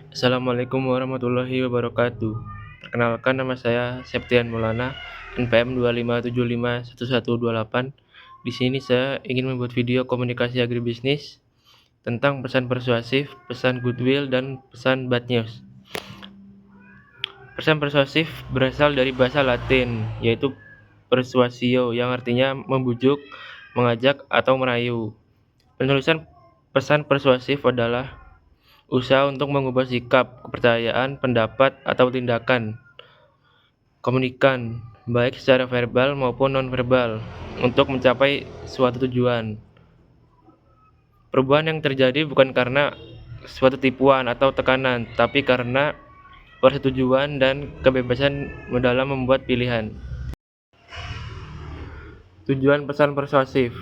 Assalamualaikum warahmatullahi wabarakatuh. Perkenalkan, nama saya Septian Maulana, NPM 25751128. Di sini saya ingin membuat video komunikasi agribisnis tentang pesan persuasif, pesan goodwill, dan pesan bad news. Pesan persuasif berasal dari bahasa Latin, yaitu persuasio, yang artinya membujuk, mengajak, atau merayu. Penulisan pesan persuasif adalah usaha untuk mengubah sikap, kepercayaan, pendapat, atau tindakan komunikan, baik secara verbal maupun nonverbal, untuk mencapai suatu tujuan. Perubahan yang terjadi bukan karena suatu tipuan atau tekanan, tapi karena persetujuan dan kebebasan dalam membuat pilihan. Tujuan pesan persuasif.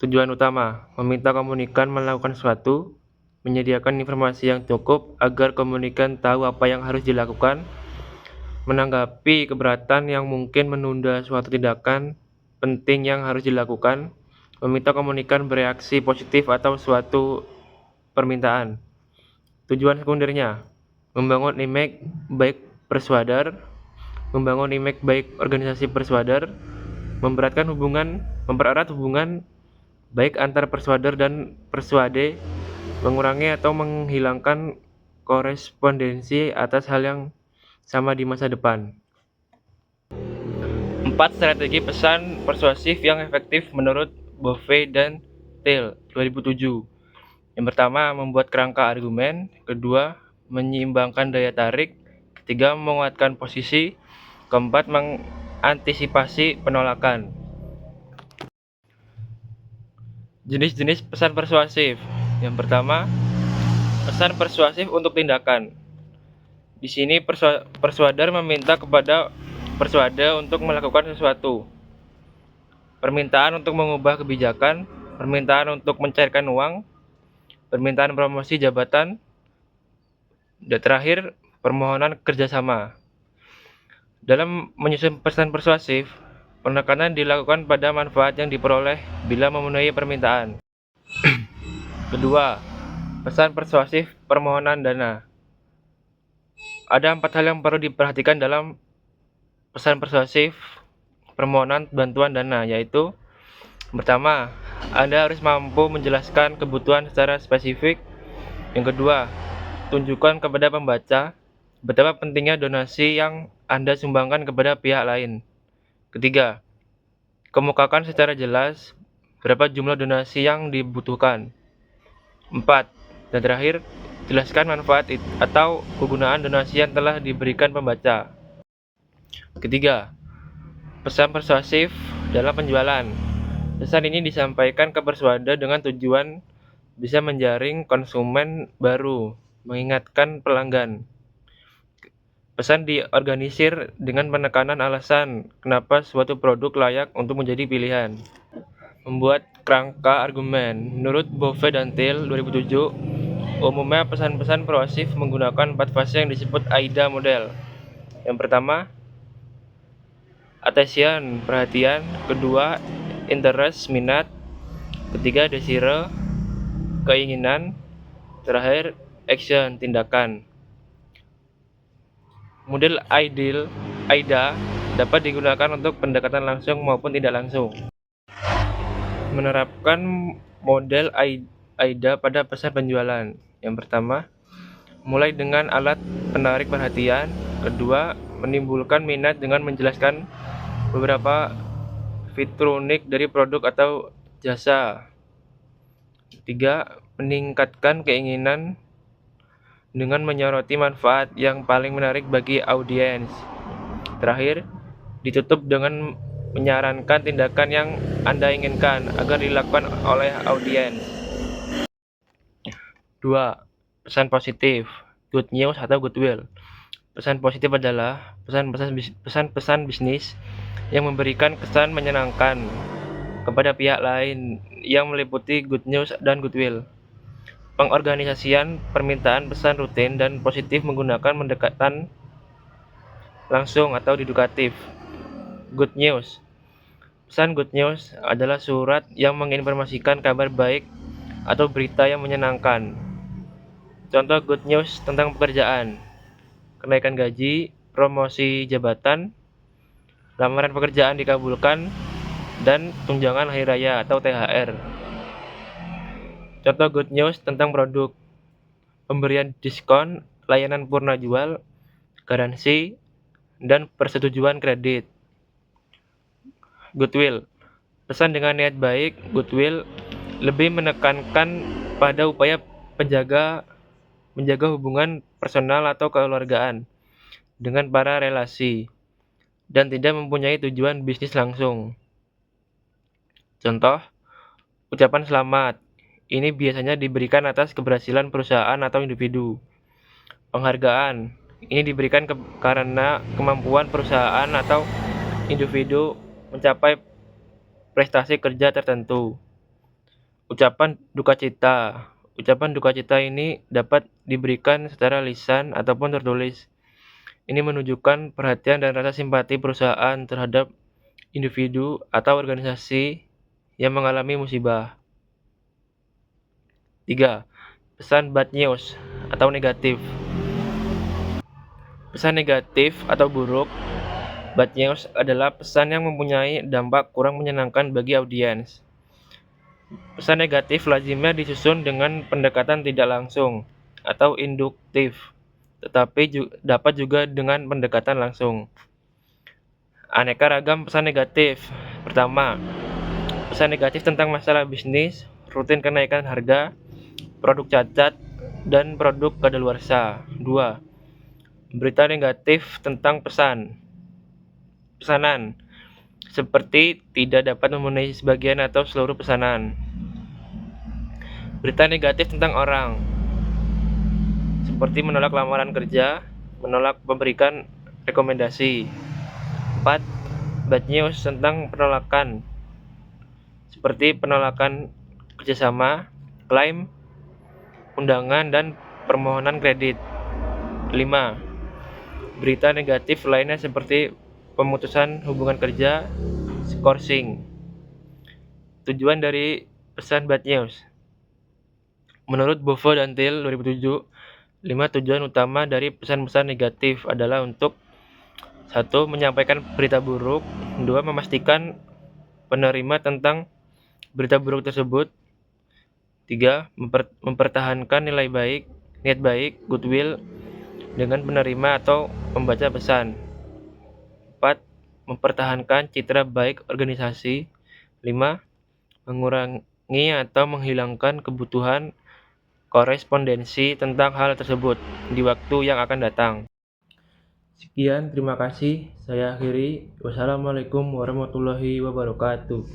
Tujuan utama, meminta komunikan melakukan sesuatu, menyediakan informasi yang cukup agar komunikan tahu apa yang harus dilakukan, menanggapi keberatan yang mungkin menunda suatu tindakan penting yang harus dilakukan, meminta komunikan bereaksi positif atau suatu permintaan. Tujuan sekundernya, membangun image baik persuader, membangun image baik organisasi persuader, mempererat hubungan baik antar persuader dan persuade, mengurangi atau menghilangkan korespondensi atas hal yang sama di masa depan. 4 strategi pesan persuasif yang efektif menurut Bove dan Thiel 2007. Yang pertama, membuat kerangka argumen. Kedua, menyeimbangkan daya tarik. Ketiga, menguatkan posisi. Keempat, mengantisipasi penolakan. Jenis-jenis pesan persuasif. Yang pertama, pesan persuasif untuk tindakan. Di sini persuader meminta kepada persuade untuk melakukan sesuatu. Permintaan untuk mengubah kebijakan, permintaan untuk mencairkan uang, permintaan promosi jabatan, dan terakhir, permohonan kerjasama. Dalam menyusun pesan persuasif, penekanan dilakukan pada manfaat yang diperoleh bila memenuhi permintaan. Kedua, pesan persuasif permohonan dana. Ada 4 hal yang perlu diperhatikan dalam pesan persuasif permohonan bantuan dana, yaitu pertama, Anda harus mampu menjelaskan kebutuhan secara spesifik. Yang kedua, tunjukkan kepada pembaca betapa pentingnya donasi yang Anda sumbangkan kepada pihak lain. Ketiga, kemukakan secara jelas berapa jumlah donasi yang dibutuhkan. 4. Dan terakhir, jelaskan manfaat atau kegunaan donasi yang telah diberikan pembaca. Ketiga, pesan persuasif dalam penjualan. Pesan ini disampaikan ke persuade dengan tujuan bisa menjaring konsumen baru, mengingatkan pelanggan. Pesan diorganisir dengan penekanan alasan kenapa suatu produk layak untuk menjadi pilihan. Membuat kerangka argumen. Menurut Bove dan Thiel 2007, umumnya pesan-pesan persuasif menggunakan 4 fase yang disebut AIDA model. Yang pertama, attention, perhatian. Kedua, interest, minat. Ketiga, desire, keinginan. Terakhir, action, tindakan. Model AIDA dapat digunakan untuk pendekatan langsung maupun tidak langsung. Menerapkan model AIDA pada pesan penjualan. Yang pertama, mulai dengan alat penarik perhatian. Kedua, menimbulkan minat dengan menjelaskan beberapa fitur unik dari produk atau jasa. Ketiga, meningkatkan keinginan dengan menyoroti manfaat yang paling menarik bagi audiens. Terakhir, ditutup dengan menyarankan tindakan yang Anda inginkan agar dilakukan oleh audiens. 2. Pesan positif, good news atau goodwill. Pesan positif adalah pesan-pesan bisnis yang memberikan kesan menyenangkan kepada pihak lain yang meliputi good news dan goodwill. Pengorganisasian permintaan pesan rutin dan positif menggunakan pendekatan langsung atau dedukatif. Good news. Pesan good news adalah surat yang menginformasikan kabar baik atau berita yang menyenangkan. Contoh good news tentang pekerjaan: kenaikan gaji, promosi jabatan, lamaran pekerjaan dikabulkan, dan tunjangan hari raya atau THR. Contoh good news tentang produk: pemberian diskon, layanan purna jual, garansi, dan persetujuan kredit. Goodwill: pesan dengan niat baik. Goodwill lebih menekankan pada upaya menjaga hubungan personal atau kekeluargaan dengan para relasi dan tidak mempunyai tujuan bisnis langsung. Contoh, ucapan selamat. Ini biasanya diberikan atas keberhasilan perusahaan atau individu. Penghargaan. Ini diberikan karena kemampuan perusahaan atau individu mencapai prestasi kerja tertentu. Ucapan duka cita. Ucapan duka cita ini dapat diberikan secara lisan ataupun tertulis. Ini menunjukkan perhatian dan rasa simpati perusahaan terhadap individu atau organisasi yang mengalami musibah. 3. Pesan bad news atau negatif. Pesan negatif atau buruk. Bad news adalah pesan yang mempunyai dampak kurang menyenangkan bagi audiens. Pesan negatif lazimnya disusun dengan pendekatan tidak langsung atau induktif, tetapi dapat juga dengan pendekatan langsung. Aneka ragam pesan negatif. Pertama, pesan negatif tentang masalah bisnis, rutin kenaikan harga, produk cacat, dan produk kadaluarsa. 2. Berita negatif tentang pesanan, seperti tidak dapat memenuhi sebagian atau seluruh pesanan. Berita negatif tentang orang, seperti menolak lamaran kerja, menolak memberikan rekomendasi. 4. Bad news tentang penolakan, seperti penolakan kerjasama, klaim, undangan, dan permohonan kredit. 5. Berita negatif lainnya seperti pemutusan hubungan kerja, skorsing. Tujuan dari pesan bad news. Menurut Bovo dan Thiel 2007, 5 tujuan utama dari pesan-pesan negatif adalah untuk 1. Menyampaikan berita buruk. 2. Memastikan penerima tentang berita buruk tersebut. 3. Mempertahankan niat baik, goodwill dengan penerima atau pembaca pesan. 4. Mempertahankan citra baik organisasi. 5. Mengurangi atau menghilangkan kebutuhan korespondensi tentang hal tersebut di waktu yang akan datang. Sekian, terima kasih. Saya akhiri. Wassalamualaikum warahmatullahi wabarakatuh.